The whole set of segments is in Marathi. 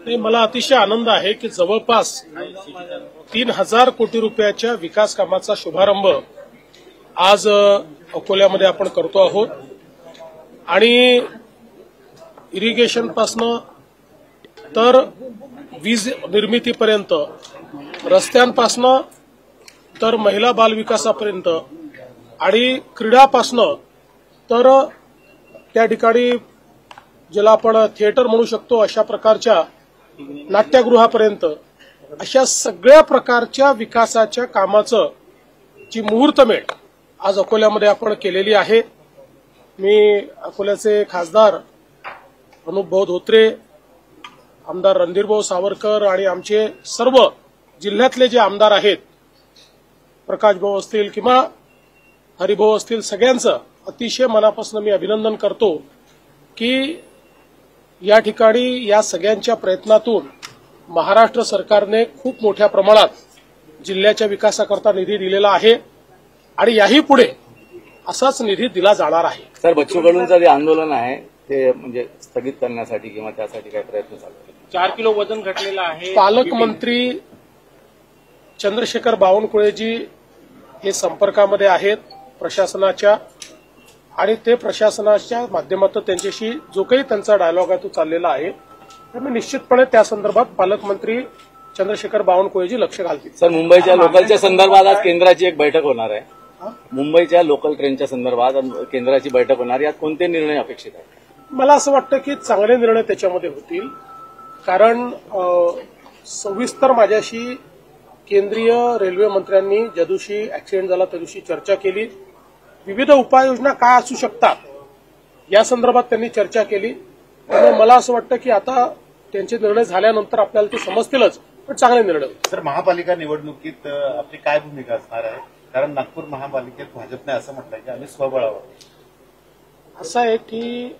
मला अतिशय आनंद आहे की जवळपास 3000 कोटी रुपयाच्या विकास कामाचा शुभारंभ आज अकोल्यामध्ये आपण करतो आहोत आणि इरिगेशनपासनं तर वीज निर्मितीपर्यंत, रस्त्यांपासनं तर महिला बाल विकासापर्यंत आणि क्रीडापासनं तर त्या ठिकाणी ज्याला आपण थिएटर म्हणू शकतो अशा प्रकारच्या नाट्यगृहापर्यंत अशा सगळ्या प्रकारच्या विकासाच्या कामाचं जी मुहूर्तमेढ आज अकोल्यामध्ये आपण केलेली आहे। मी अकोल्याचे खासदार अनुपभाऊ धोत्रे, आमदार रणधीरभाऊ सावरकर आणि आमचे सर्व जिल्ह्यातले जे आमदार आहेत, प्रकाशभाऊ असतील किंवा हरिभाऊ असतील, सगळ्यांचं अतिशय मनापासून मी अभिनंदन करतो की या ठिकाणी या सगळ्यांच्या प्रयत्नातून महाराष्ट्र सरकारने खूप मोठ्या प्रमाणात जिल्ह्याच्या विकासाकरता निधी दिलेला आहे आणि याही पुढे असाच निधी दिला जाणार आहे। सर, बच्चू कडूंचं जे आंदोलन आहे ते म्हणजे स्थगित करण्यासाठी किंवा त्यासाठी काय प्रयत्न चालू आहे? 4 किलो वजन घटलेलं आहे। पालकमंत्री चंद्रशेखर बावनकुळेजी हे संपर्कामध्ये आहेत प्रशासनाच्या आणि ते प्रशासनाच्या माध्यमातून त्यांच्याशी जो काही त्यांचा डायलॉग आहे तो चाललेला आहे, त्यामुळे निश्चितपणे त्या संदर्भात पालकमंत्री चंद्रशेखर बावनकुळेजी लक्ष घालतील। सर, मुंबईच्या लोकलच्या संदर्भात आज केंद्राची एक बैठक होणार आहे। मुंबईच्या लोकल ट्रेनच्या संदर्भात केंद्राची बैठक होणार, यात कोणते निर्णय अपेक्षित आहेत? मला असं वाटतं की चांगले निर्णय त्याच्यामध्ये होतील, कारण सविस्तर माझ्याशी केंद्रीय रेल्वे मंत्र्यांनी ज्या दिवशी अॅक्सिडेंट झाला त्या दिवशी चर्चा केली। विविध उपाययोजना काय असू शकतात या संदर्भात त्यांनी चर्चा केली। त्यामुळे मला असं वाटतं की आता त्यांचे निर्णय झाल्यानंतर आपल्याला ते समजतीलच, पण चांगले निर्णय होतील। सर, महापालिका निवडणुकीत आपली काय भूमिका असणार आहे? कारण नागपूर महापालिकेत भाजपने असं म्हटलंय की आम्ही स्वबळावर। असं आहे की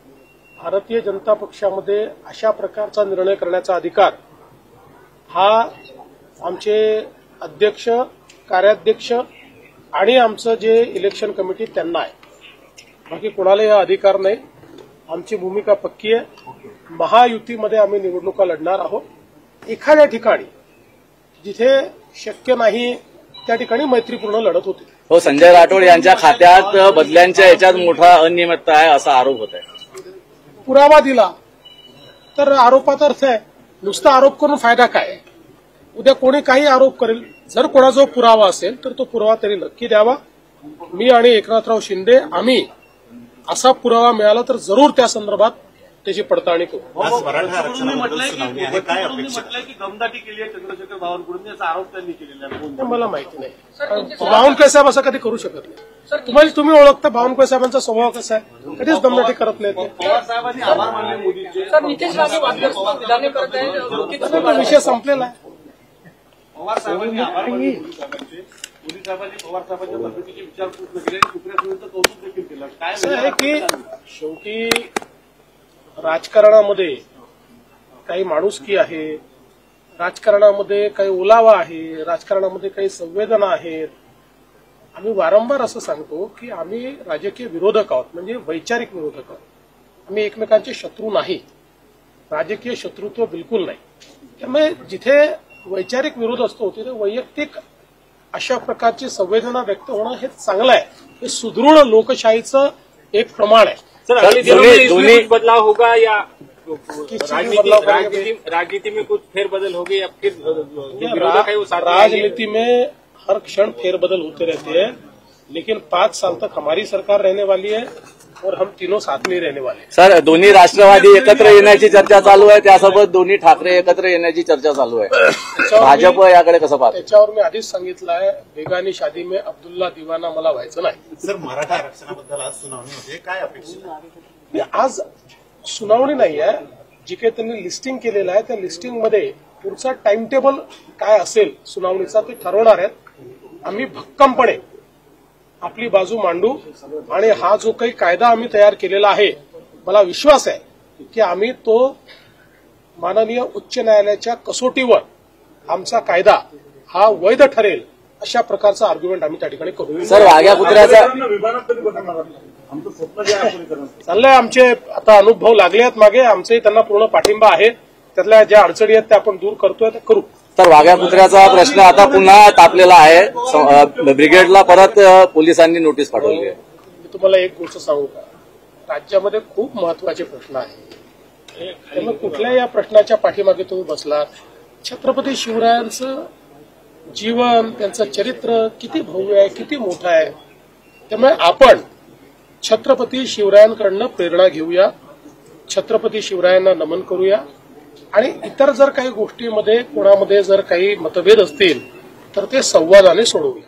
भारतीय जनता पक्षामध्ये अशा प्रकारचा निर्णय करण्याचा अधिकार हा आमचे अध्यक्ष, कार्याध्यक्ष आणि आमचं जे इलेक्शन कमिटी त्यांना आहे, बाकी कोणालाही हा अधिकार नाही। आमची भूमिका पक्की आहे। महायुतीमध्ये आम्ही निवडणुका लढणार आहोत। एखाद्या ठिकाणी जिथे शक्य नाही त्या ठिकाणी मैत्रीपूर्ण लढत होती। हो, संजय राठोड यांच्या खात्यात बदल्यांच्या याच्यात मोठा अनियमितता आहे असा आरोप होत आहे। पुरावा दिला तर आरोपात अर्थ आहे, नुसता आरोप करून फायदा काय? उद्या कोणी काही आरोप करेल, जर कोणाजवळ पुरावा असेल तर तो पुरावा त्यांनी नक्की द्यावा। मी आणि एकनाथराव शिंदे आम्ही असा पुरावा मिळाला तर जरूर त्या संदर्भात त्याची पडताळणी करू। म्हटलंय की दमदाटी केली आहे चंद्रशेखर बावनकुळेंनी, असा आरोप त्यांनी केलेला आहे। मला माहिती नाही, बावनकुळे साहेब असं कधी करू शकत नाही। तुम्ही ओळखता बावनकुळे साहेबांचा स्वभाव कसा आहे, कधीच दमदाटी करत नाही। पवार साहेबांनी आभार मानले मोदींचे। विषय संपलेला आहे। पवार साहेबांनी आभार मानले मोदी साहेबांनी पवार साहेबांच्या तब्येतीची विचारपूस केली आणि सुप्रियाचं कौतुक देखील केलं। काय असं आहे की शेवटी राजकारणामध्ये काही माणुसकी आहे, राजकारणामध्ये काही ओलावा आहे, राजकारणामध्ये काही संवेदना आहेत। आम्ही वारंवार असं सांगतो की आम्ही राजकीय विरोधक आहोत, म्हणजे वैचारिक विरोधक आहोत। आम्ही एकमेकांचे शत्रू नाही, राजकीय शत्रुत्व बिलकुल नाही। त्यामुळे जिथे वैचारिक विरोध असतो तिथे वैयक्तिक अशा प्रकारची संवेदना व्यक्त होणं हे चांगलं आहे। हे सुदृढ लोकशाहीचं एक प्रमाण आहे। दोन्ही बदलाव होगा या राजनीति में कुछ फेरबदल होगी या फिर राजनीति में हर क्षण फेरबदल होते रहते हैं, लेकिन 5 साल तक हमारी सरकार रहने वाली है और हम तीनों साथ में रहने वाले हैं। सर, दोन्ही राष्ट्रवादी एकत्र येण्याची चर्चा चालू आहे, त्यासोबत दोन्ही ठाकरे एकत्र येण्याची चर्चा चालू आहे। भाजप याकडे कसं पाहतं? त्याच्यावर मी आधीच सांगितलं आहे, बेगानी शादी में अब्दुल्ला दिवाना मला व्हायचं नाही। सर, मराठा आरक्षणाबद्दल आज सुनावणी होते, काय अपेक्षा? आज सुनावणी नाही आहे, जी काही त्यांनी लिस्टिंग केलेलं आहे त्या लिस्टिंगमध्ये पुढचा टाइम टेबल काय असेल सुनावणीचा ते ठरवणार आहेत। आम्ही भक्कमपणे आपली बाजू मांडू आणि हा जो काही कायदा आम्ही तयार केलेला आहे, मला विश्वास आहे की आम्ही तो माननीय उच्च न्यायालयाच्या कसोटीवर आमचा कायदा हा वैध ठरेल अशा प्रकारचा आर्ग्युमेंट आम्ही त्या ठिकाणी करू। सर, वाघ्या कुत्र्याचा चाललंय आमचे आता अनुभव लागले आहेत मागे, आमचे त्यांना पूर्ण पाठिंबा आहे। त्यातल्या ज्या अडचणी आहेत त्या आपण दूर करतोय त्या करू. तर वाघ्या कुत्र्याचा प्रश्न आता पुन्हा तापलेला आहे. ब्रिगेडला परत पोलिसांनी नोटीस पाठवली आहे. मी तुम्हाला एक गोष्ट सांगू का, राज्यामध्ये खूप महत्वाचे प्रश्न आहेत. त्यामुळे कुठल्या या प्रश्नाच्या पाठीमागे तुम्ही बसलात. छत्रपती शिवरायांचं जीवन, त्यांचं चरित्र किती भव्य आहे, किती मोठं आहे. त्यामुळे आपण छत्रपती शिवरायांकडनं प्रेरणा घेऊया, छत्रपती शिवरायांना नमन करूया आणि इतर जर काही गोष्टीमध्ये कोणामध्ये जर काही मतभेद असतील तर ते संवादाने सोडवूया.